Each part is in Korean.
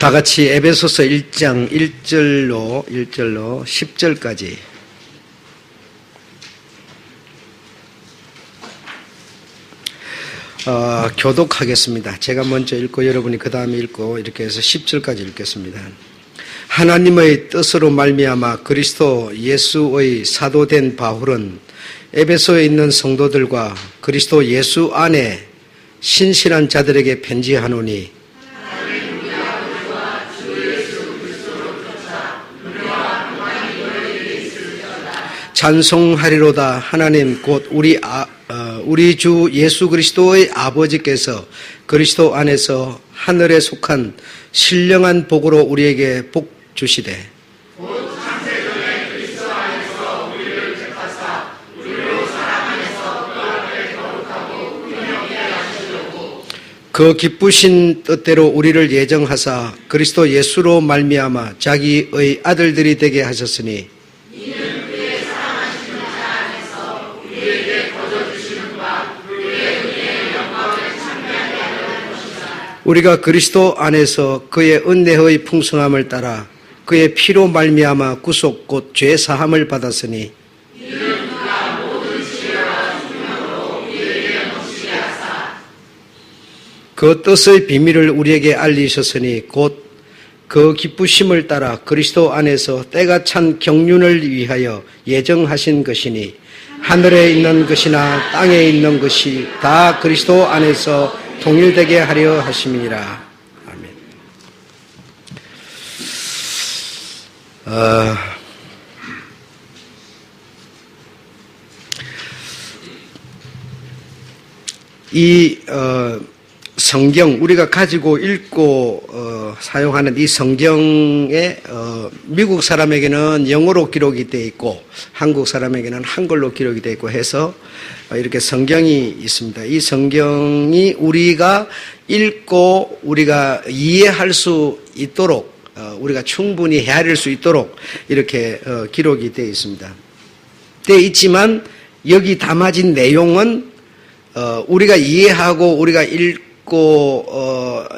다 같이 에베소서 1장 1절로 10절까지 교독하겠습니다. 제가 먼저 읽고 여러분이 그 다음에 읽고 이렇게 해서 10절까지 읽겠습니다. 하나님의 뜻으로 말미암아 그리스도 예수의 사도된 바울은 에베소에 있는 성도들과 그리스도 예수 안에 신실한 자들에게 편지하노니 찬송하리로다. 하나님 곧 우리 주 예수 그리스도의 아버지께서 그리스도 안에서 하늘에 속한 신령한 복으로 우리에게 복 주시되 곧 창세전에 그리스도 안에서 우리를 택하사 우리로 사랑 안에서 그 앞에 거룩하고 분명하게 하시려고 그 기쁘신 뜻대로 우리를 예정하사 그리스도 예수로 말미암아 자기의 아들들이 되게 하셨으니 이는 그의 사랑하시는 자 안에서 우리에게 거저주시는 바 그의 은혜의 영광을 참여하게 하려는 것이다. 우리가 그리스도 안에서 그의 은혜의 풍성함을 따라 그의 피로 말미암아 구속 곧 죄 사함을 받았으니 이는 그가 모든 지혜와 총명으로 우리에게 넘치게 하사 그 뜻의 비밀을 우리에게 알리셨으니 곧 그 기쁘심을 따라 그리스도 안에서 때가 찬 경륜을 위하여 예정하신 것이니 하늘에 있는 것이나 땅에 있는 것이 다 그리스도 안에서 통일되게 하려 하심이니라. 아멘. 성경 우리가 가지고 읽고 사용하는 이 성경에 미국 사람에게는 영어로 기록이 되어 있고 한국 사람에게는 한글로 기록이 되어 있고 해서 이렇게 성경이 있습니다. 이 성경이 우리가 읽고 우리가 이해할 수 있도록 우리가 충분히 헤아릴 수 있도록 이렇게 기록이 되어 있습니다. 되어 있지만 여기 담아진 내용은 우리가 이해하고 우리가 읽고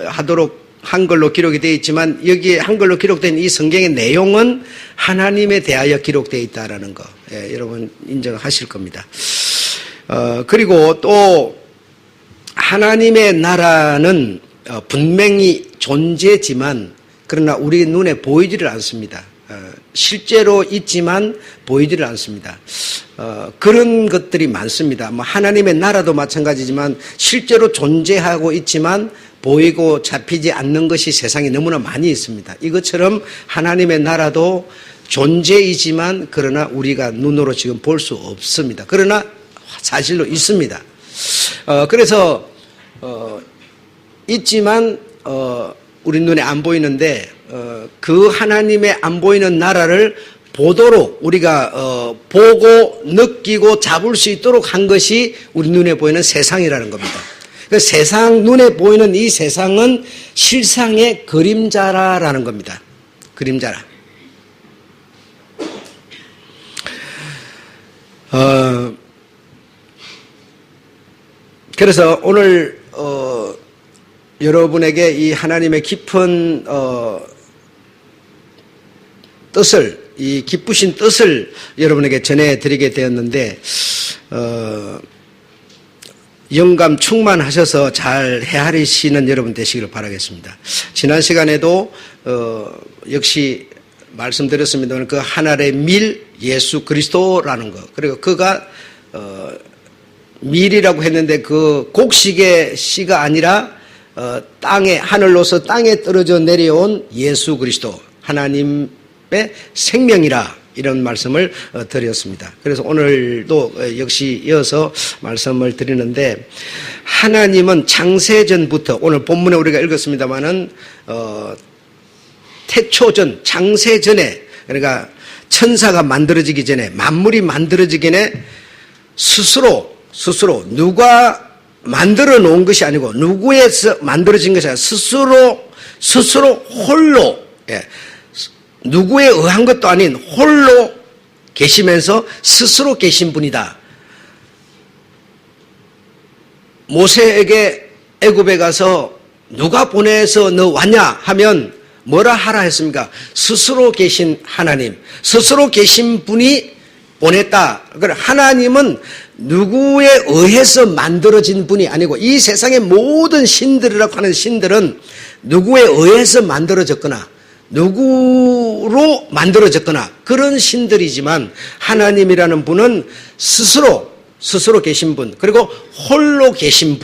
하도록 한글로 기록이 되어 있지만 여기에 한글로 기록된 이 성경의 내용은 하나님에 대하여 기록되어 있다라는 거, 여러분 인정하실 겁니다. 그리고 또 하나님의 나라는 분명히 존재지만 그러나 우리 눈에 보이지를 않습니다. 실제로 있지만 보이지를 않습니다. 그런 것들이 많습니다. 하나님의 나라도 마찬가지지만 실제로 존재하고 있지만 보이고 잡히지 않는 것이 세상에 너무나 많이 있습니다. 이것처럼 하나님의 나라도 존재이지만 그러나 우리가 눈으로 지금 볼 수 없습니다. 그러나 사실로 있습니다. 그래서 있지만 우리 눈에 안 보이는데 그 하나님의 안 보이는 나라를 보도록 우리가 보고 느끼고 잡을 수 있도록 한 것이 우리 눈에 보이는 세상이라는 겁니다. 그 세상 눈에 보이는 이 세상은 실상의 그림자라는 겁니다. 그림자라. 그래서 오늘 여러분에게 이 하나님의 깊은 뜻을, 이 기쁘신 뜻을 여러분에게 전해드리게 되었는데 영감 충만하셔서 잘 헤아리시는 여러분 되시기를 바라겠습니다. 지난 시간에도 역시 말씀드렸습니다만 그 하늘의 밀 예수 그리스도라는 거, 그리고 그가 밀이라고 했는데 그 곡식의 씨가 아니라 땅에, 하늘로서 땅에 떨어져 내려온 예수 그리스도, 하나님의 생명이라, 이런 말씀을 드렸습니다. 그래서 오늘도 역시 이어서 말씀을 드리는데, 하나님은 창세전부터, 오늘 본문에 우리가 읽었습니다마는 태초전, 창세전에, 그러니까 천사가 만들어지기 전에, 만물이 만들어지기 전에 스스로 누가 만들어 놓은 것이 아니고 누구에서 만들어진 것이 아니라 스스로 홀로, 누구에 의한 것도 아닌 홀로 계시면서 스스로 계신 분이다. 모세에게 애굽에 가서 누가 보내서 너 왔냐 하면 뭐라 하라 했습니까? 스스로 계신 하나님, 스스로 계신 분이 보냈다. 그래, 하나님은 누구에 의해서 만들어진 분이 아니고 이 세상의 모든 신들이라고 하는 신들은 누구에 의해서 만들어졌거나 누구로 만들어졌거나 그런 신들이지만 하나님이라는 분은 스스로 계신 분, 그리고 홀로 계신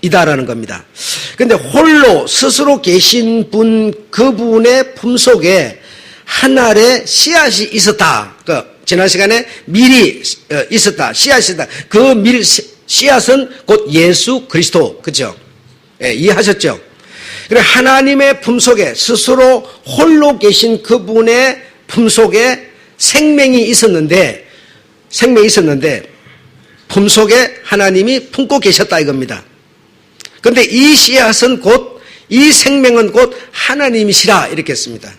이다라는 겁니다. 근데 홀로 스스로 계신 분, 그분의 품속에 하늘의 씨앗이 있었다. 지난 시간에 밀이 있었다. 씨앗이 있다. 그 씨앗은 곧 예수 그리스도. 그죠? 예, 이해하셨죠? 그래, 하나님의 품속에 스스로 홀로 계신 그분의 품속에 생명이 있었는데 품속에 하나님이 품고 계셨다 이겁니다. 그런데 이 씨앗은 이 생명은 곧 하나님이시라 이렇게 했습니다.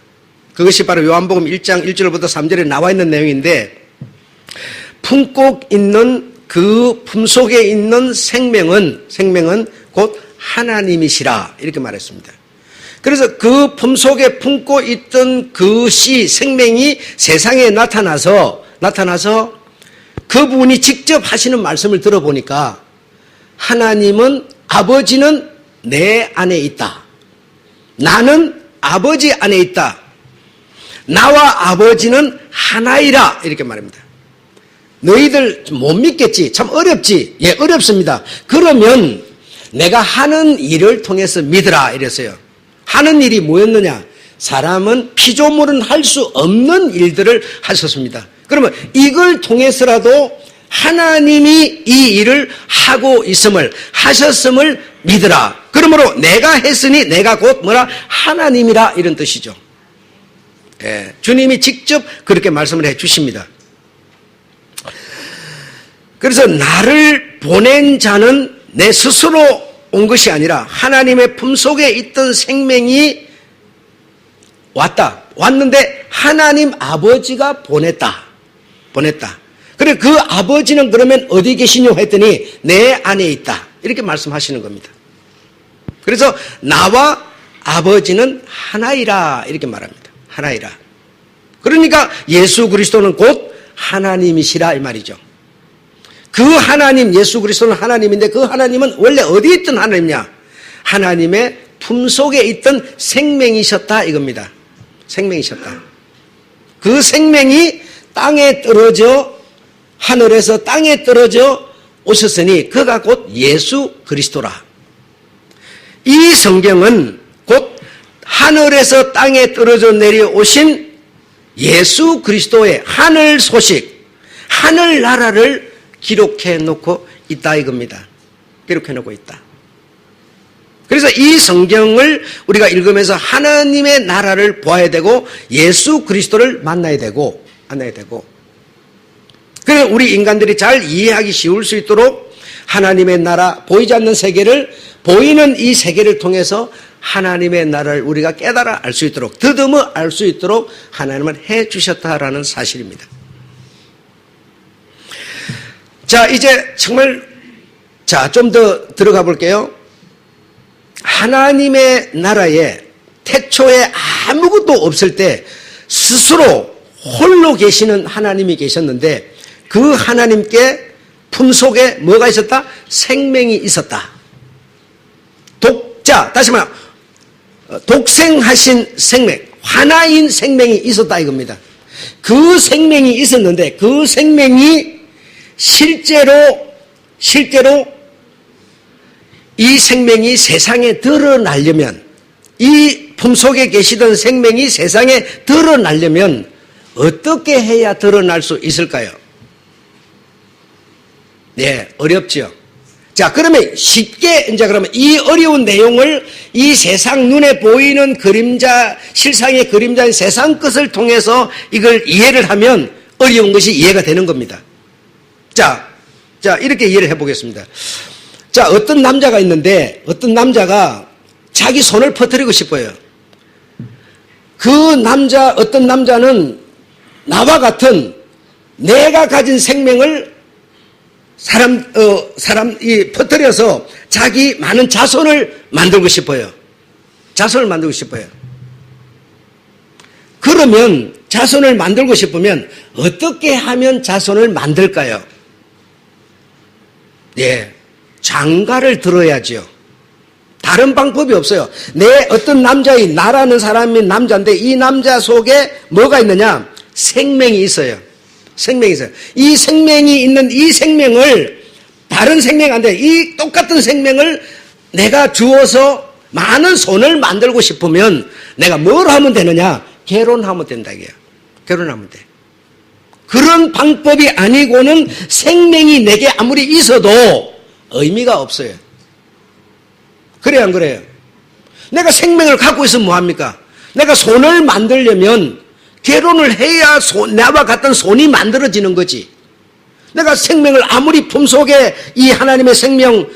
그것이 바로 요한복음 1장 1절부터 3절에 나와 있는 내용인데, 품고 있는 그 품속에 있는 생명은 곧 하나님이시라 이렇게 말했습니다. 그래서 그 품속에 품고 있던 그 생명이 세상에 나타나서 그분이 직접 하시는 말씀을 들어보니까 하나님은 아버지는 내 안에 있다. 나는 아버지 안에 있다. 나와 아버지는 하나이라 이렇게 말합니다. 너희들 못 믿겠지? 참 어렵지? 예, 어렵습니다. 그러면 내가 하는 일을 통해서 믿으라 이랬어요. 하는 일이 뭐였느냐? 사람은 피조물은 할 수 없는 일들을 하셨습니다. 그러면 이걸 통해서라도 하나님이 이 일을 하셨음을 믿으라. 그러므로 내가 했으니 내가 곧 하나님이라 이런 뜻이죠. 예, 주님이 직접 그렇게 말씀을 해 주십니다. 그래서 나를 보낸 자는 내 스스로 온 것이 아니라 하나님의 품속에 있던 생명이 왔는데 하나님 아버지가 보냈다. 그래, 그 아버지는 그러면 어디 계시냐고 했더니 내 안에 있다. 이렇게 말씀하시는 겁니다. 그래서 나와 아버지는 하나이라 이렇게 말합니다. 하나이라. 그러니까 예수 그리스도는 곧 하나님이시라 이 말이죠. 그 하나님, 예수 그리스도는 하나님인데 그 하나님은 원래 어디 있던 하나님이냐? 하나님의 품속에 있던 생명이셨다 이겁니다. 생명이셨다. 그 생명이 땅에 떨어져, 하늘에서 땅에 떨어져 오셨으니 그가 곧 예수 그리스도라. 이 성경은 곧 하늘에서 땅에 떨어져 내려오신 예수 그리스도의 하늘 소식, 하늘 나라를 기록해 놓고 있다 이겁니다. 기록해 놓고 있다. 그래서 이 성경을 우리가 읽으면서 하나님의 나라를 보아야 되고 예수 그리스도를 만나야 되고 그래서 우리 인간들이 잘 이해하기 쉬울 수 있도록 하나님의 나라, 보이지 않는 세계를 보이는 이 세계를 통해서 하나님의 나라를 우리가 깨달아 알 수 있도록, 더듬어 알 수 있도록 하나님은 해 주셨다라는 사실입니다. 자, 이제 정말 좀 더 들어가 볼게요. 하나님의 나라에 태초에 아무것도 없을 때 스스로 홀로 계시는 하나님이 계셨는데 그 하나님께 품속에 뭐가 있었다? 생명이 있었다. 다시 말하면 독생하신 생명, 하나인 생명이 있었다 이겁니다. 그 생명이 있었는데 그 생명이 실제로 이 생명이 세상에 드러나려면, 이 품속에 계시던 생명이 세상에 드러나려면 어떻게 해야 드러날 수 있을까요? 네, 어렵죠. 자, 그러면 쉽게 그러면 이 어려운 내용을 이 세상 눈에 보이는 그림자, 실상의 그림자인 세상 것을 통해서 이걸 이해를 하면 어려운 것이 이해가 되는 겁니다. 자, 이렇게 이해를 해보겠습니다. 자, 어떤 남자가 있는데 어떤 남자가 자기 손을 퍼뜨리고 싶어요. 어떤 남자는 나와 같은 내가 가진 생명을 사람이 퍼뜨려서 자기 많은 자손을 만들고 싶어요. 자손을 만들고 싶어요. 그러면 자손을 만들고 싶으면 어떻게 하면 자손을 만들까요? 예, 장가를 들어야죠. 다른 방법이 없어요. 내 어떤 남자인, 나라는 사람이 남자인데 이 남자 속에 뭐가 있느냐? 생명이 있어요. 생명이 있어요. 이 생명이 있는 이 생명을 다른 생명이 안 돼. 이 똑같은 생명을 내가 주어서 많은 손을 만들고 싶으면 내가 뭘 하면 되느냐? 결혼하면 된다 이게요. 결혼하면 돼. 그런 방법이 아니고는 생명이 내게 아무리 있어도 의미가 없어요. 그래요, 안 그래요? 내가 생명을 갖고 있으면 뭐합니까? 내가 손을 만들려면 결혼을 해야 나와 같은 손이 만들어지는 거지. 내가 생명을 아무리 품속에 이 하나님의 생명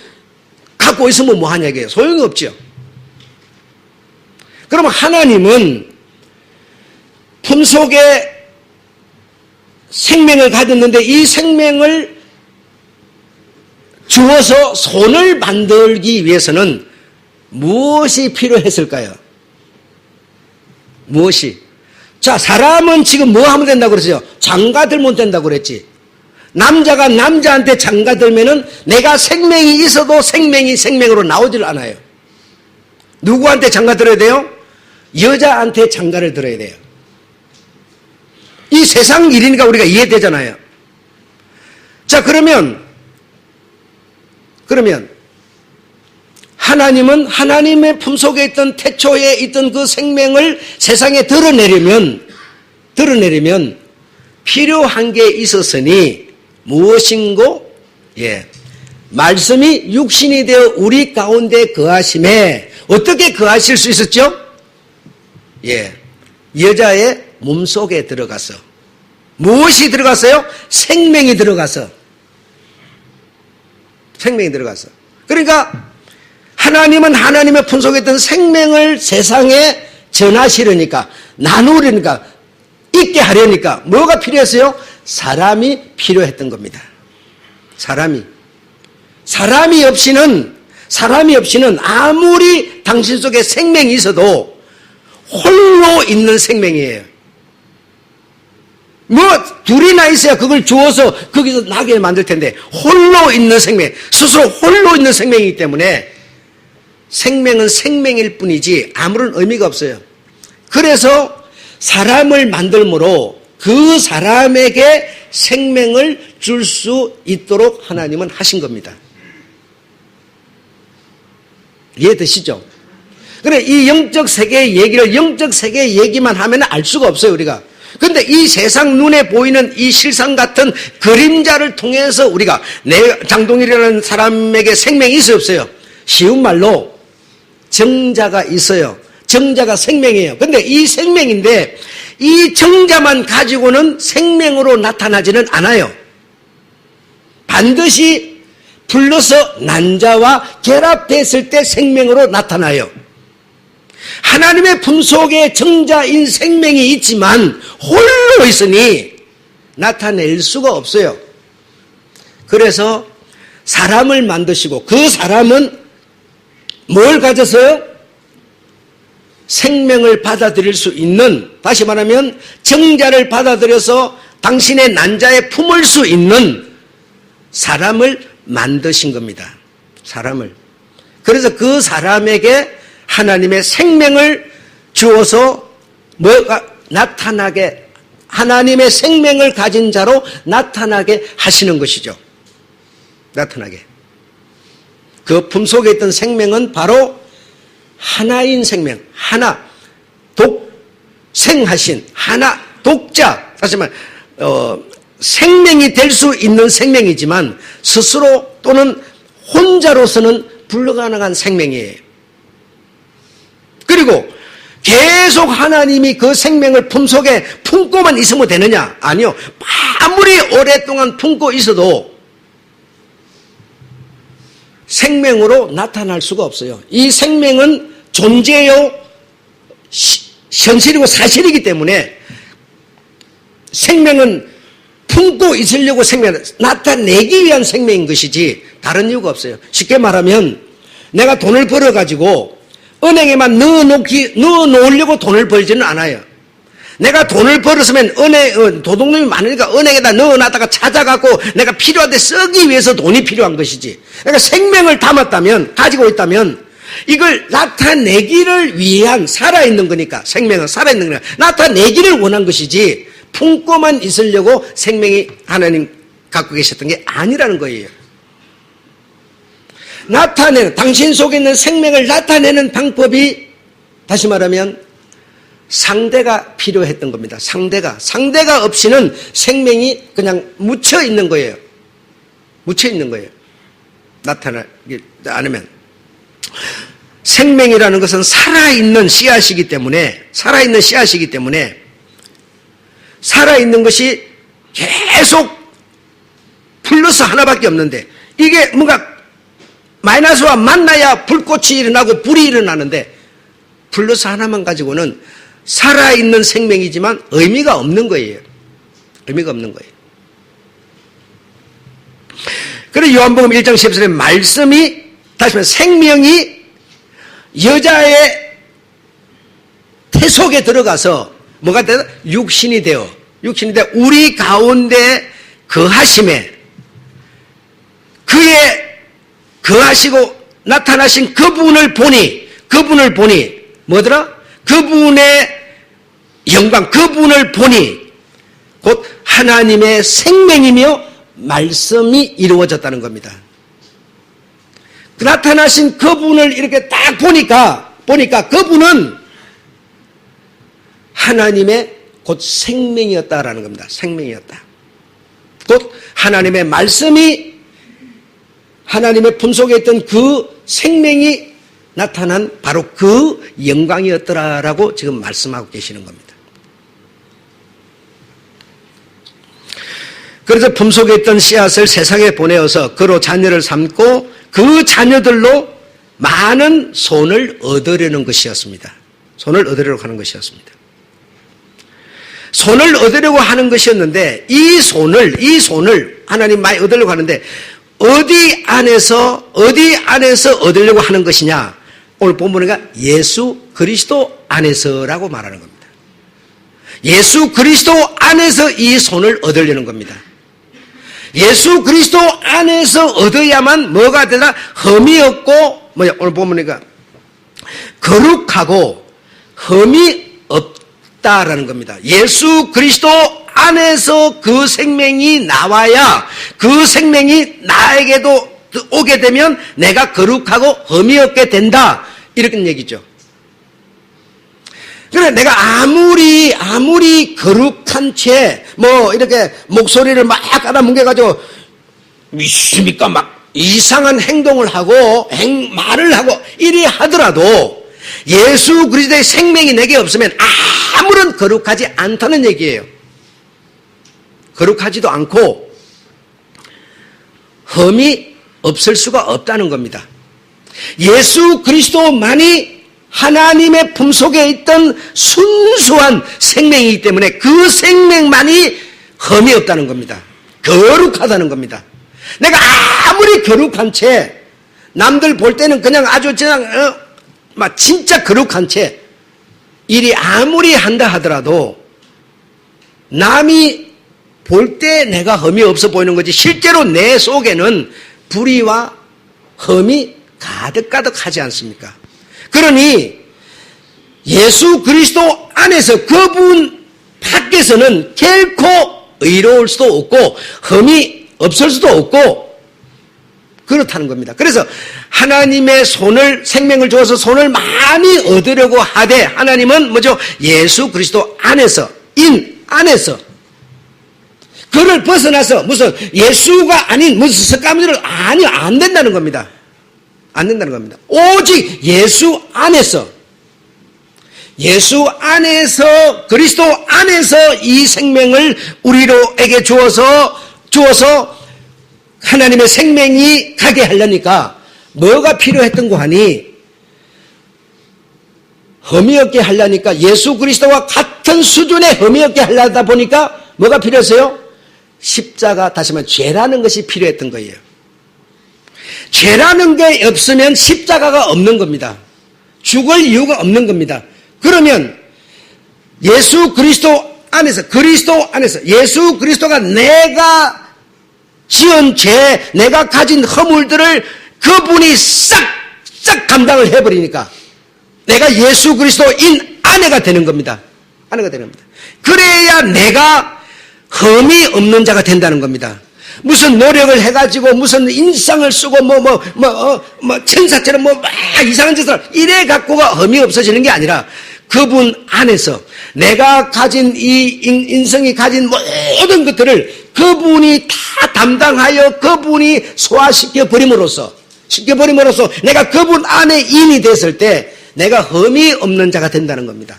갖고 있으면 뭐하냐 이게요. 소용이 없죠. 그러면 하나님은 품속에 생명을 가졌는데 이 생명을 주어서 손을 만들기 위해서는 무엇이 필요했을까요? 무엇이? 자, 사람은 지금 뭐 하면 된다고 그랬어요? 장가 들면 된다고 그랬지. 남자가 남자한테 장가 들면은 내가 생명이 있어도 생명이 생명으로 나오질 않아요. 누구한테 장가 들어야 돼요? 여자한테 장가를 들어야 돼요. 이 세상 일이니까 우리가 이해되잖아요. 자, 그러면 하나님은 하나님의 품속에 있던 태초에 있던 그 생명을 세상에 드러내려면 필요한 게 있었으니 무엇인고? 예. 말씀이 육신이 되어 우리 가운데 거하심에 어떻게 거하실 수 있었죠? 예. 여자의 몸속에 들어가서 무엇이 들어갔어요? 생명이 들어가서. 그러니까 하나님은 하나님의 품속에 있던 생명을 세상에 전하시려니까 나누려니까 있게 하려니까 뭐가 필요했어요? 사람이 필요했던 겁니다. 사람이 없이는 아무리 당신 속에 생명이 있어도 홀로 있는 생명이에요. 뭐 둘이나 있어야 그걸 주어서 거기서 나게 만들 텐데 홀로 있는 생명, 스스로 홀로 있는 생명이기 때문에 생명은 생명일 뿐이지 아무런 의미가 없어요. 그래서 사람을 만들므로 그 사람에게 생명을 줄 수 있도록 하나님은 하신 겁니다. 이해되시죠? 그래, 이 영적 세계의 얘기를 영적 세계의 얘기만 하면 알 수가 없어요, 우리가. 근데 이 세상 눈에 보이는 이 실상 같은 그림자를 통해서 우리가 내 장동일이라는 사람에게 생명이 있어요, 없어요? 쉬운 말로 정자가 있어요. 정자가 생명이에요. 근데 이 생명인데 이 정자만 가지고는 생명으로 나타나지는 않아요. 반드시 불러서 난자와 결합됐을 때 생명으로 나타나요. 하나님의 품속에 정자인 생명이 있지만 홀로 있으니 나타낼 수가 없어요. 그래서 사람을 만드시고 그 사람은 뭘 가졌어요? 생명을 받아들일 수 있는, 다시 말하면 정자를 받아들여서 당신의 난자에 품을 수 있는 사람을 만드신 겁니다. 사람을. 그래서 그 사람에게 하나님의 생명을 주어서 뭐가 나타나게, 하나님의 생명을 가진 자로 나타나게 하시는 것이죠. 나타나게. 그 품속에 있던 생명은 바로 하나인 생명, 하나, 독생하신, 하나, 독자, 다시 말해, 생명이 될 수 있는 생명이지만 스스로 또는 혼자로서는 불가능한 생명이에요. 그리고 계속 하나님이 그 생명을 품속에 품고만 있으면 되느냐? 아니요. 아무리 오랫동안 품고 있어도 생명으로 나타날 수가 없어요. 이 생명은 존재요, 현실이고 사실이기 때문에 생명은 품고 있으려고 생명을 나타내기 위한 생명인 것이지 다른 이유가 없어요. 쉽게 말하면 내가 돈을 벌어가지고 은행에만 넣어놓으려고 돈을 벌지는 않아요. 내가 돈을 벌었으면 도둑놈이 많으니까 은행에다 넣어놨다가 찾아갖고 내가 필요한 데 쓰기 위해서 돈이 필요한 것이지. 그러니까 생명을 담았다면, 가지고 있다면 이걸 나타내기를 위한 살아있는 거니까, 생명은 살아있는 거니까 나타내기를 원한 것이지 품고만 있으려고 생명이 하나님 갖고 계셨던 게 아니라는 거예요. 당신 속에 있는 생명을 나타내는 방법이, 다시 말하면 상대가 필요했던 겁니다. 상대가 없이는 생명이 그냥 묻혀 있는 거예요. 묻혀 있는 거예요. 나타나지 않으면. 생명이라는 것은 살아있는 씨앗이기 때문에, 살아있는 것이 계속 플러스 하나밖에 없는데, 이게 뭔가 마이너스와 만나야 불꽃이 일어나고 불이 일어나는데, 플러스 하나만 가지고는 살아있는 생명이지만 의미가 없는 거예요. 의미가 없는 거예요. 그래서 요한복음 1장 14절에 말씀이, 다시 말해 생명이 여자의 태 속에 들어가서 뭐가 되다? 육신이 되어 우리 가운데 거하심에, 그의 거하시고 나타나신 그분을 보니 뭐더라? 그분의 영광, 그분을 보니 곧 하나님의 생명이며 말씀이 이루어졌다는 겁니다. 나타나신 그분을 이렇게 딱 보니까 그분은 하나님의 곧 생명이었다라는 겁니다. 생명이었다. 곧 하나님의 말씀이 하나님의 품속에 있던 그 생명이 나타난 바로 그 영광이었더라라고 지금 말씀하고 계시는 겁니다. 그래서 품속에 있던 씨앗을 세상에 보내어서 그로 자녀를 삼고 그 자녀들로 많은 손을 얻으려는 것이었습니다. 손을 얻으려고 하는 것이었습니다. 손을 얻으려고 하는 것이었는데 이 손을 하나님 많이 얻으려고 하는데 어디 안에서 얻으려고 하는 것이냐? 오늘 본문에가 예수 그리스도 안에서라고 말하는 겁니다. 예수 그리스도 안에서 이 손을 얻으려는 겁니다. 예수 그리스도 안에서 얻어야만 뭐가 되나? 흠이 없고, 오늘 본문에가 거룩하고 흠이 없다라는 겁니다. 예수 그리스도 안에서 그 생명이 나와야 그 생명이 나에게도 오게 되면 내가 거룩하고 흠이 없게 된다. 이렇게 얘기죠. 그래, 내가 아무리 거룩한 채, 이렇게 목소리를 막 깔아뭉개가지고, 믿습니까? 막 이상한 행동을 하고, 말을 하고, 이리 하더라도, 예수 그리스도의 생명이 내게 없으면 아무런 거룩하지 않다는 얘기예요. 거룩하지도 않고, 흠이 없을 수가 없다는 겁니다. 예수 그리스도만이 하나님의 품속에 있던 순수한 생명이기 때문에 그 생명만이 흠이 없다는 겁니다. 거룩하다는 겁니다. 내가 아무리 거룩한 채 남들 볼 때는 그냥 아주 진짜 거룩한 채 일이 아무리 한다 하더라도 남이 볼 때 내가 흠이 없어 보이는 거지 실제로 내 속에는 불의와 흠이 가득가득하지 않습니까? 그러니 예수 그리스도 안에서 그분 밖에서는 결코 의로울 수도 없고 흠이 없을 수도 없고 그렇다는 겁니다. 그래서 하나님의 생명을 주어서 손을 많이 얻으려고 하되 하나님은 뭐죠? 예수 그리스도 안에서, 안에서 그를 벗어나서 무슨 예수가 아닌 무슨 습관들을 안 된다는 겁니다. 안 된다는 겁니다. 오직 예수 안에서 그리스도 안에서 이 생명을 우리로에게 주어서 하나님의 생명이 가게 하려니까 뭐가 필요했던 거 하니? 흠이 없게 하려니까 예수 그리스도와 같은 수준의 흠이 없게 하려다 보니까 뭐가 필요했어요? 십자가, 다시 말하면 죄라는 것이 필요했던 거예요. 죄라는 게 없으면 십자가가 없는 겁니다. 죽을 이유가 없는 겁니다. 그러면 예수 그리스도 안에서 예수 그리스도가 내가 지은 죄, 내가 가진 허물들을 그분이 싹 감당을 해버리니까 내가 예수 그리스도인 아내가 되는 겁니다. 아내가 되는 겁니다. 그래야 내가 흠이 없는 자가 된다는 겁니다. 무슨 노력을 해가지고 무슨 인상을 쓰고 천사처럼 막 이상한 짓을 이래 갖고가 흠이 없어지는 게 아니라 그분 안에서 내가 가진 이 인성이 가진 모든 것들을 그분이 다 담당하여 그분이 소화시켜 버림으로써 내가 그분 안에 인이 됐을 때 내가 흠이 없는 자가 된다는 겁니다.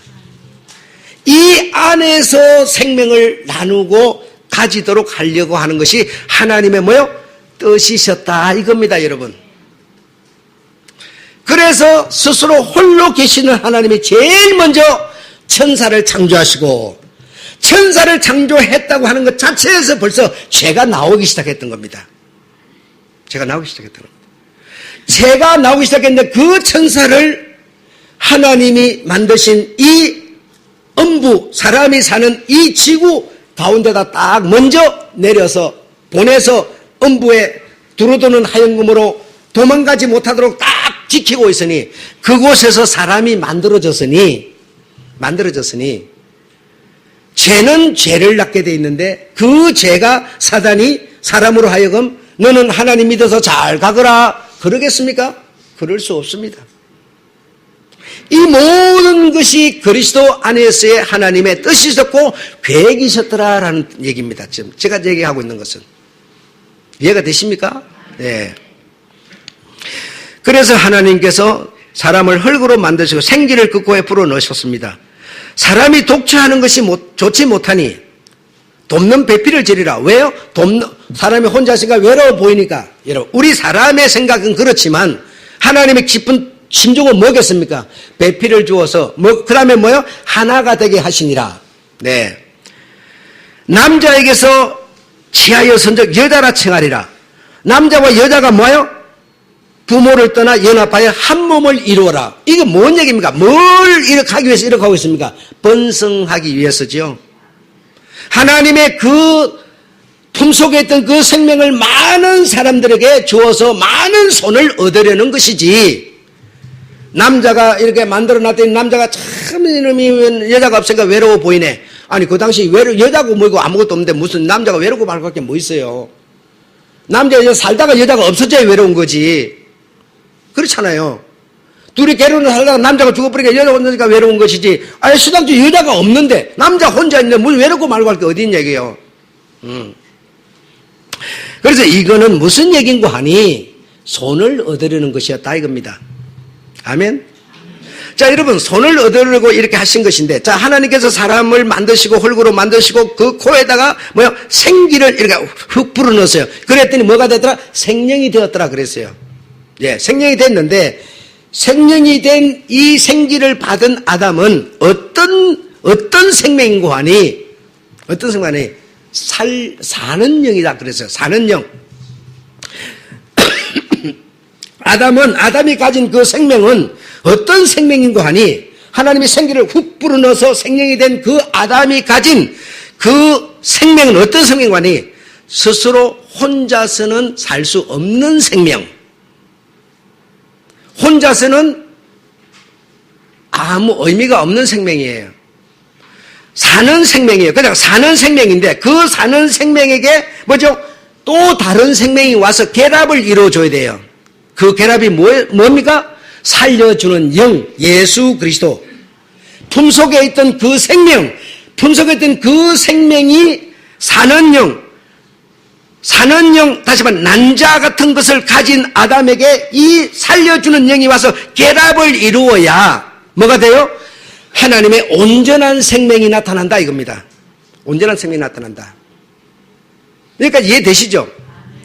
이 안에서 생명을 나누고 가지도록 하려고 하는 것이 하나님의 뜻이셨다 이겁니다, 여러분. 그래서 스스로 홀로 계시는 하나님이 제일 먼저 천사를 창조하시고 천사를 창조했다고 하는 것 자체에서 벌써 죄가 나오기 시작했던 겁니다. 죄가 나오기 시작했는데 그 천사를 하나님이 만드신 이 음부, 사람이 사는 이 지구 가운데다 딱 먼저 내려서 보내서 음부에 두루두는 하얀금으로 도망가지 못하도록 딱 지키고 있으니 그곳에서 사람이 만들어졌으니 죄는 죄를 낳게 돼 있는데 그 죄가 사단이 사람으로 하여금 너는 하나님 믿어서 잘 가거라 그러겠습니까? 그럴 수 없습니다. 이 모든 것이 그리스도 안에서의 하나님의 뜻이셨고 계획이셨더라라는 얘기입니다. 지금 제가 얘기하고 있는 것은 이해가 되십니까? 네. 그래서 하나님께서 사람을 흙으로 만드시고 생기를 그 코에 불어넣으셨습니다. 사람이 독처하는 것이 좋지 못하니 돕는 배필을 지리라. 왜요? 사람이 혼자 있으니까 외로워 보이니까. 여러분, 우리 사람의 생각은 그렇지만 하나님의 깊은 심정은 뭐겠습니까? 배필을 주어서 그 다음에 뭐요? 하나가 되게 하시니라. 네. 남자에게서 취하여 선적 여자라 칭하리라. 남자와 여자가 뭐요? 부모를 떠나 연합하여 한 몸을 이루어라. 이게 뭔 얘기입니까? 뭘 이렇게 하기 위해서 이렇게 하고 있습니까? 번성하기 위해서죠. 하나님의 그 품속에 있던 그 생명을 많은 사람들에게 주어서 많은 손을 얻으려는 것이지. 남자가 이렇게 만들어놨더니 남자가 참 이놈이 여자가 없으니까 외로워 보이네. 아니 그 당시 여자고 뭐고 아무것도 없는데 무슨 남자가 외롭고 말 것 게 뭐 있어요. 남자가 살다가 여자가 없어져야 외로운 거지. 그렇잖아요. 둘이 결혼을 하다가 남자가 죽어버리니까 여자가 없으니까 외로운 것이지. 아니 수당주 여자가 없는데 남자 혼자 있는데 무슨 외롭고 말고 할 게 어디 있는 얘기예요. 그래서 이거는 무슨 얘기인고 하니 손을 얻으려는 것이었다 이겁니다. 아멘. 자, 여러분, 손을 얻으려고 이렇게 하신 것인데, 자, 하나님께서 사람을 만드시고 흙으로 만드시고 그 코에다가 생기를 이렇게 흙 불어넣었어요. 그랬더니 뭐가 되더라? 생명이 되었더라 그랬어요. 예, 생명이 됐는데 생명이 된 이 생기를 받은 아담은 어떤 생명인고 하니 사는 영이다 그랬어요. 사는 영. 아담이 가진 그 생명은 어떤 생명인고 하니 하나님이 생기를 훅 불어넣어서 생명이 된 그 아담이 가진 그 생명은 어떤 생명인고 하니 스스로 혼자서는 살 수 없는 생명. 혼자서는 아무 의미가 없는 생명이에요. 사는 생명이에요. 그냥 사는 생명인데 그 사는 생명에게 또 다른 생명이 와서 결합을 이루어줘야 돼요. 그 결합이 뭡니까? 살려주는 영, 예수 그리스도. 품속에 있던 그 생명, 이 사는 영, 다시 말해 난자 같은 것을 가진 아담에게 이 살려주는 영이 와서 결합을 이루어야 뭐가 돼요? 하나님의 온전한 생명이 나타난다 이겁니다. 온전한 생명이 나타난다. 그러니까 이해되시죠?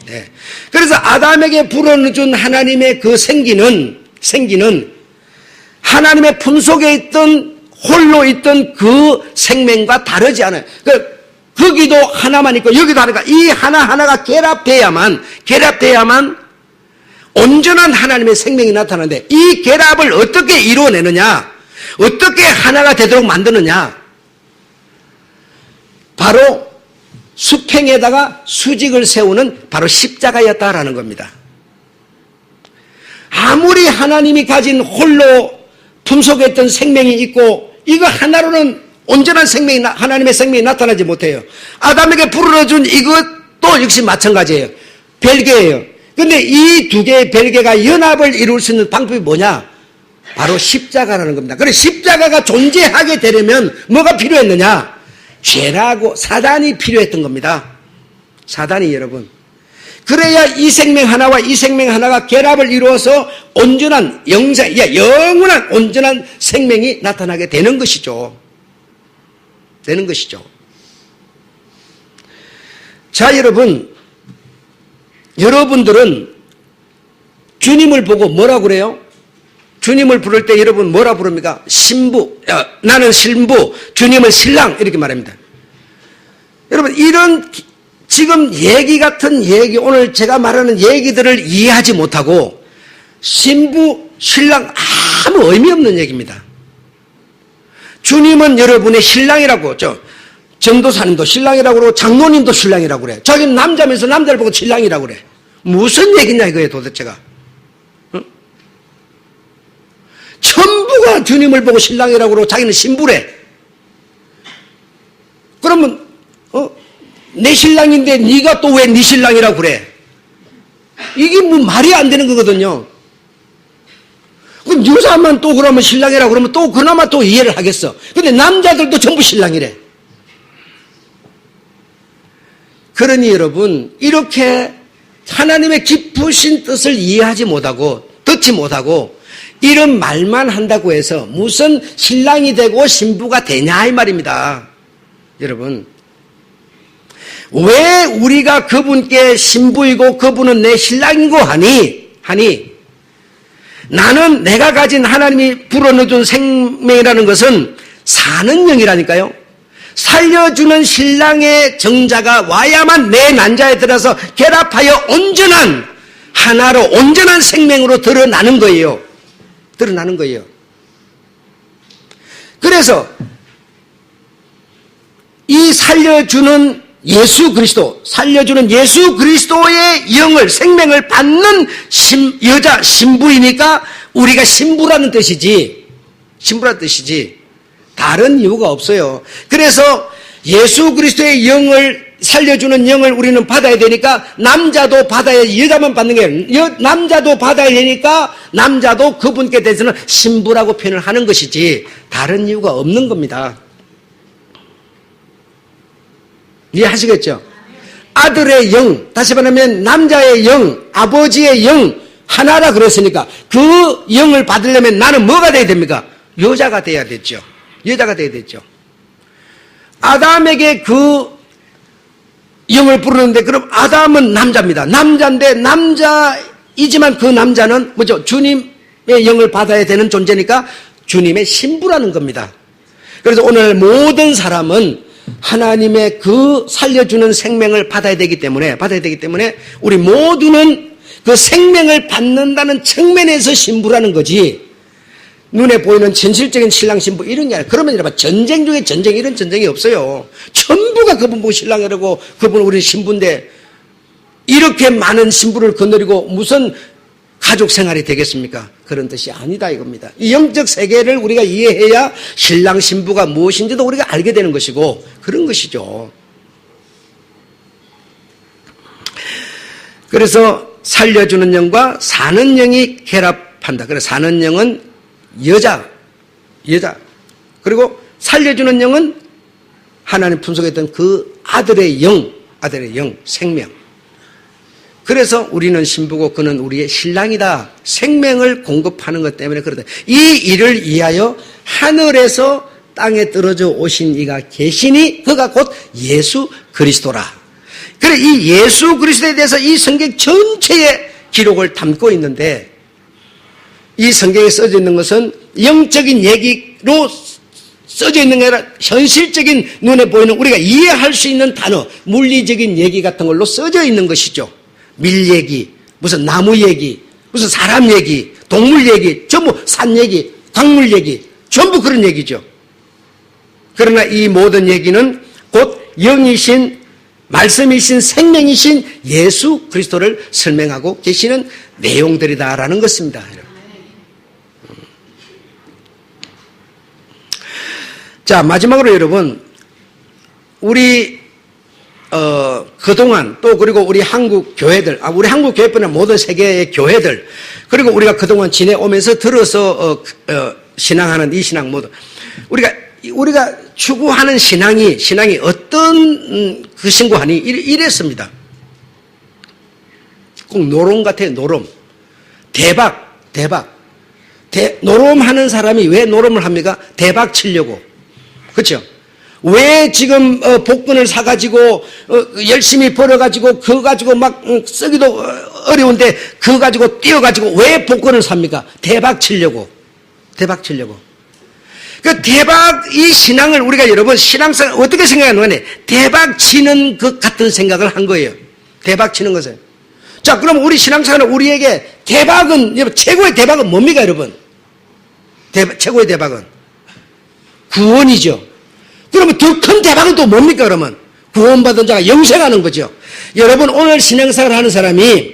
네. 그래서 아담에게 불어넣어준 하나님의 그 생기는 하나님의 품속에 있던 홀로 있던 그 생명과 다르지 않아요. 거기도 하나만 있고 여기도 하나가 이 하나하나가 결합돼야만 온전한 하나님의 생명이 나타나는데 이 결합을 어떻게 이루어내느냐, 어떻게 하나가 되도록 만드느냐, 바로 수평에다가 수직을 세우는 바로 십자가였다라는 겁니다. 아무리 하나님이 가진 홀로 품속했던 생명이 있고 이거 하나로는 온전한 생명이, 하나님의 생명이 나타나지 못해요. 아담에게 불어준 이것도 역시 마찬가지예요. 별개예요. 근데 이 두 개의 별개가 연합을 이룰 수 있는 방법이 뭐냐? 바로 십자가라는 겁니다. 그래서 십자가가 존재하게 되려면 뭐가 필요했느냐? 죄라고 사단이 필요했던 겁니다. 사단이 여러분. 그래야 이 생명 하나와 이 생명 하나가 결합을 이루어서 온전한 영원한 온전한 생명이 나타나게 되는 것이죠. 되는 것이죠. 자, 여러분들은 주님을 보고 뭐라고 그래요? 주님을 부를 때 여러분 뭐라 부릅니까? 신부, 나는 신부, 주님은 신랑, 이렇게 말합니다. 여러분, 이런 지금 얘기 같은 얘기, 오늘 제가 말하는 얘기들을 이해하지 못하고 신부, 신랑 아무 의미 없는 얘기입니다. 주님은 여러분의 신랑이라고, 전도사님도 신랑이라고 그러고 장로님도 신랑이라고 그래. 자기는 남자면서 남자를 보고 신랑이라고 그래. 무슨 얘기냐 이거예요 도대체가. 전부가 주님을 보고 신랑이라고 그러고 자기는 신부래. 그러면 내 신랑인데 네가 또 왜 네 신랑이라고 그래? 이게 뭐 말이 안 되는 거거든요. 그럼 여자만 또 그러면 신랑이라고 그러면 또 그나마 또 이해를 하겠어. 근데 남자들도 전부 신랑이래. 그러니 여러분, 이렇게 하나님의 깊으신 뜻을 이해하지 못하고 듣지 못하고 이런 말만 한다고 해서 무슨 신랑이 되고 신부가 되냐 이 말입니다. 여러분, 왜 우리가 그분께 신부이고 그분은 내 신랑이고 하니 나는 내가 가진 하나님이 불어넣어준 생명이라는 것은 사는 영이라니까요. 살려주는 신랑의 정자가 와야만 내 난자에 들어서 결합하여 온전한 하나로 온전한 생명으로 드러나는 거예요. 드러나는 거예요. 그래서 이 살려주는 예수 그리스도, 살려주는 예수 그리스도의 영을, 생명을 받는 여자 신부이니까 우리가 신부라는 뜻이지, 신부라는 뜻이지 다른 이유가 없어요. 그래서 예수 그리스도의 영을, 살려주는 영을 우리는 받아야 되니까 남자도 받아야, 여자만 받는 게 아니라 남자도 받아야 되니까 남자도 그분께 대해서는 신부라고 표현을 하는 것이지 다른 이유가 없는 겁니다. 이해하시겠죠? 아들의 영, 다시 말하면 남자의 영, 아버지의 영 하나라 그랬으니까 그 영을 받으려면 나는 뭐가 돼야 됩니까? 여자가 돼야 됐죠. 여자가 돼야 됐죠. 아담에게 그 영을 부르는데 그럼 아담은 남자입니다. 남자인데 남자이지만 그 남자는 뭐죠? 주님의 영을 받아야 되는 존재니까 주님의 신부라는 겁니다. 그래서 오늘 모든 사람은 하나님의 그 살려주는 생명을 받아야 되기 때문에 우리 모두는 그 생명을 받는다는 측면에서 신부라는 거지 눈에 보이는 현실적인 신랑 신부 이런 게 아니라 그러면 전쟁 중에 전쟁 이런 전쟁이 없어요. 전부가 그분 보고 신랑이라고 그분 우리 신부인데 이렇게 많은 신부를 거느리고 무슨 가족 생활이 되겠습니까? 그런 뜻이 아니다 이겁니다. 이 영적 세계를 우리가 이해해야 신랑 신부가 무엇인지도 우리가 알게 되는 것이고 그런 것이죠. 그래서 살려주는 영과 사는 영이 결합한다. 그래서 사는 영은 여자 그리고 살려주는 영은 하나님 품속에 있던 그 아들의 영 생명. 그래서 우리는 신부고 그는 우리의 신랑이다. 생명을 공급하는 것 때문에 그러다. 이 일을 위하여 하늘에서 땅에 떨어져 오신 이가 계시니 그가 곧 예수 그리스도라. 그래 이 예수 그리스도에 대해서 이 성경 전체의 기록을 담고 있는데 이 성경에 써져 있는 것은 영적인 얘기로 써져 있는 게 아니라 현실적인 눈에 보이는 우리가 이해할 수 있는 단어, 물리적인 얘기 같은 걸로 써져 있는 것이죠. 밀 얘기, 무슨 나무 얘기, 무슨 사람 얘기, 동물 얘기, 전부 산 얘기, 강물 얘기, 전부 그런 얘기죠. 그러나 이 모든 얘기는 곧 영이신, 말씀이신, 생명이신 예수 그리스도를 설명하고 계시는 내용들이다라는 것입니다. 자, 마지막으로 여러분, 우리 그동안 또 그리고 우리 한국 교회들, 우리 한국 교회뿐 아니라 모든 세계의 교회들, 그리고 우리가 그동안 지내오면서 들어서 신앙하는 이 신앙 모두 우리가 추구하는 신앙이 어떤 그 신고하니 이랬습니다. 꼭 노름 같아요. 노름. 대박. 노름하는 사람이 왜 노름을 합니까? 대박 치려고. 그렇죠? 왜 지금 복권을 사가지고 열심히 벌어가지고 그거 가지고 막 쓰기도 어려운데 그거 가지고 뛰어가지고 왜 복권을 삽니까? 대박 치려고. 그 대박 이 신앙을 우리가 여러분 신앙상 어떻게 생각하느냐? 대박 치는 것 같은 생각을 한 거예요. 대박 치는 것을. 자, 그럼 우리 신앙생활은 우리에게 대박은 최고의 대박은 뭡니까, 여러분? 최고의 대박은 구원이죠. 그러면 더 큰 대박은 또 뭡니까, 그러면? 구원받은 자가 영생하는 거죠. 여러분, 오늘 신앙생활 하는 사람이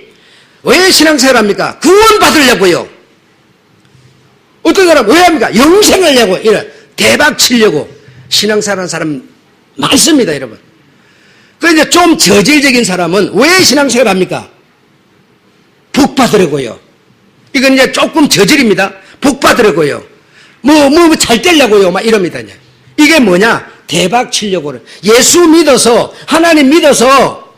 왜 신앙생활 합니까? 구원받으려고요. 어떤 사람 왜 합니까? 영생하려고, 대박 치려고 신앙생활 하는 사람 많습니다, 여러분. 그런데 좀 저질적인 사람은 왜 신앙생활 합니까? 복 받으려고요. 이건 이제 조금 저질입니다. 복 받으려고요. 잘 되려고요. 막 이럽니다. 이게 뭐냐? 대박 치려고. 예수 믿어서, 하나님 믿어서,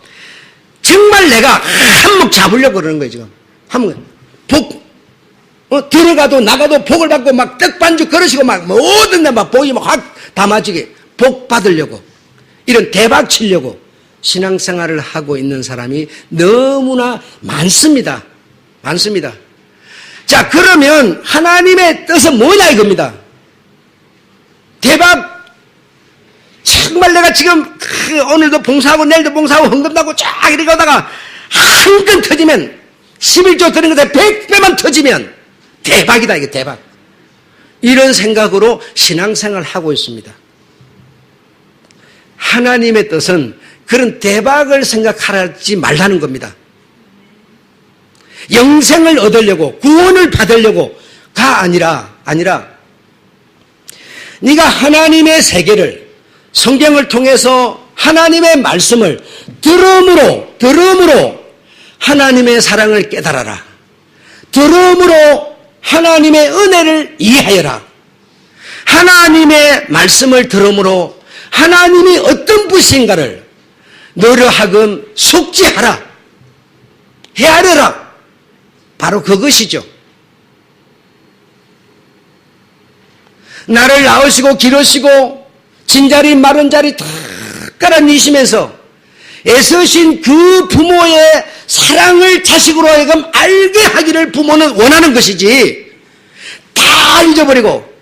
정말 내가 한몫 잡으려고 그러는 거예요, 지금. 들어가도 나가도 복을 받고 막 떡반죽 걸으시고 막 모든 데 막 복이 막 확 담아지게 복 받으려고. 이런 대박 치려고 신앙생활을 하고 있는 사람이 너무나 많습니다. 자, 그러면 하나님의 뜻은 뭐냐 이겁니다. 대박, 정말 내가 지금 오늘도 봉사하고 내일도 봉사하고 헌금하고 쫙 이렇게 하다가 한 건 터지면 11조 드는 것에 100배만 터지면 대박이다, 이게 대박. 이런 생각으로 신앙생활을 하고 있습니다. 하나님의 뜻은 그런 대박을 생각하지 말라는 겁니다. 영생을 얻으려고, 구원을 받으려고가 아니라 네가 하나님의 세계를, 성경을 통해서 하나님의 말씀을 들음으로 하나님의 사랑을 깨달아라. 들음으로 하나님의 은혜를 이해하여라. 하나님의 말씀을 들음으로 하나님이 어떤 분이신가를 너를 하금 속지하라. 헤아려라. 바로 그것이죠. 나를 낳으시고 기르시고 진자리 마른 자리 다 깔아니시면서 애쓰신 그 부모의 사랑을 자식으로 하여금 알게 하기를 부모는 원하는 것이지, 다 잊어버리고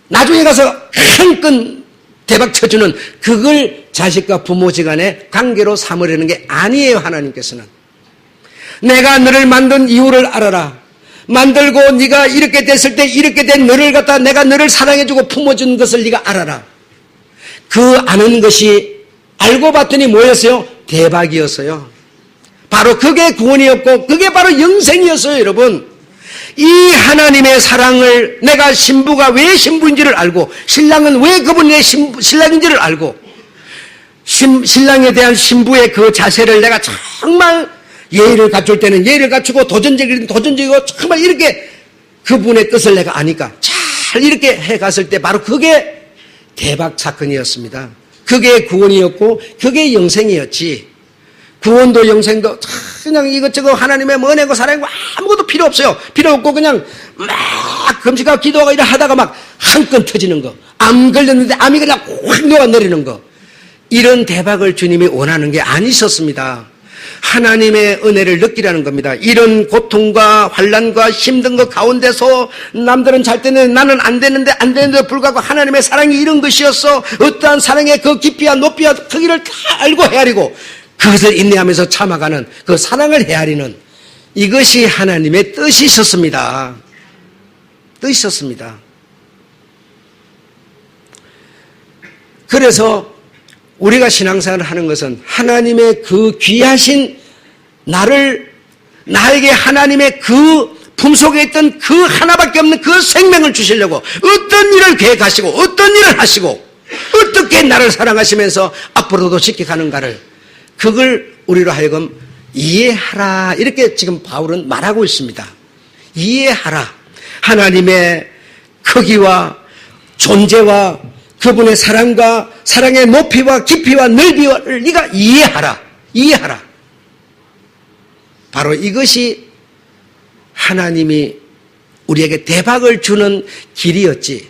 나중에 가서 한끈 대박 쳐주는 그걸 자식과 부모지간의 관계로 삼으려는 게 아니에요. 하나님께서는 내가 너를 만든 이유를 알아라. 만들고 네가 이렇게 됐을 때 이렇게 된 너를 갖다 내가 너를 사랑해주고 품어준 것을 네가 알아라. 그 아는 것이 알고 봤더니 뭐였어요? 대박이었어요. 바로 그게 구원이었고 그게 바로 영생이었어요. 여러분, 이 하나님의 사랑을 내가 신부가 왜 신부인지를 알고 신랑은 왜 그분의 신랑인지를 알고 신랑에 대한 신부의 그 자세를 내가 정말 예의를 갖출 때는 예의를 갖추고 도전적이든 도전적이고 정말 이렇게 그분의 뜻을 내가 아니까 잘 이렇게 해갔을 때 바로 그게 대박 사건이었습니다. 그게 구원이었고 그게 영생이었지. 구원도 영생도 그냥 이것저것 하나님의 은혜고 사랑이고 아무것도 필요 없어요. 필요 없고 그냥 막 금식하고 기도하고 이래 하다가 막 한 건 터지는 거, 암 걸렸는데 암이 그냥 확 녹아내리는 거, 이런 대박을 주님이 원하는 게 아니셨습니다. 하나님의 은혜를 느끼라는 겁니다. 이런 고통과 환난과 힘든 것 가운데서 남들은 잘 되는데 나는 안 되는데 불구하고 하나님의 사랑이 이런 것이었어. 어떠한 사랑의 그 깊이와 높이와 크기를 다 알고 헤아리고 그것을 인내하면서 참아가는 그 사랑을 헤아리는 이것이 하나님의 뜻이셨습니다. 뜻이셨습니다. 그래서 우리가 신앙생활을 하는 것은 하나님의 그 귀하신 나에게 하나님의 그 품속에 있던 그 하나밖에 없는 그 생명을 주시려고 어떤 일을 계획하시고 어떤 일을 하시고 어떻게 나를 사랑하시면서 앞으로도 지켜가는가를 그걸 우리로 하여금 이해하라. 이렇게 지금 바울은 말하고 있습니다. 이해하라. 하나님의 크기와 존재와 그분의 사랑과 사랑의 높이와 깊이와 넓이를 네가 이해하라. 이해하라. 바로 이것이 하나님이 우리에게 대박을 주는 길이었지.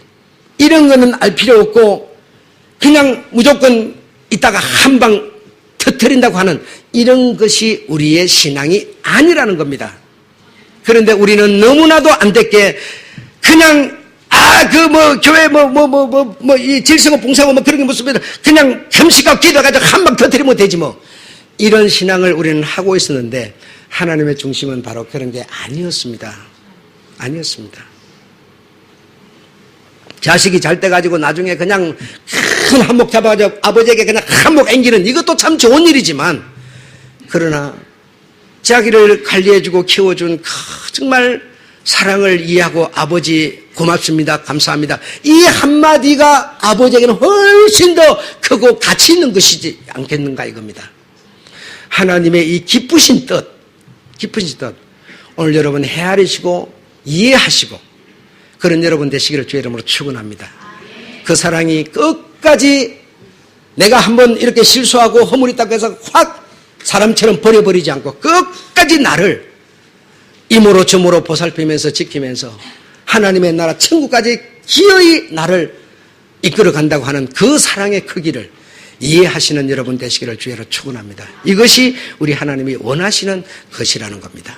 이런 거는 알 필요 없고 그냥 무조건 이따가 한 방 터뜨린다고 하는 이런 것이 우리의 신앙이 아니라는 겁니다. 그런데 우리는 너무나도 안 됐게 그냥 교회 이 질서고 봉사고 그런 게 무슨 그냥 금식하고 기도해가지고 한 방 터뜨리면 되지 뭐. 이런 신앙을 우리는 하고 있었는데 하나님의 중심은 바로 그런 게 아니었습니다. 아니었습니다. 자식이 잘 때 가지고 나중에 그냥 큰 한몫 잡아가지고 아버지에게 그냥 한몫 앵기는 이것도 참 좋은 일이지만 그러나 자기를 관리해주고 키워준 정말 사랑을 이해하고 아버지 고맙습니다. 감사합니다. 이 한마디가 아버지에게는 훨씬 더 크고 가치 있는 것이지 않겠는가 이겁니다. 하나님의 이 기쁘신 뜻 오늘 여러분 헤아리시고 이해하시고 그런 여러분 되시기를 주의 이름으로 축원합니다. 그 사랑이 끝까지 내가 한번 이렇게 실수하고 허물있다고 해서 확 사람처럼 버려버리지 않고 끝까지 나를 이모로 저모로 보살피면서 지키면서 하나님의 나라 천국까지 기어이 나를 이끌어 간다고 하는 그 사랑의 크기를 이해하시는 여러분 되시기를 주의로 축원합니다. 이것이 우리 하나님이 원하시는 것이라는 겁니다.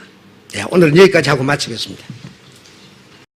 네, 오늘은 여기까지 하고 마치겠습니다.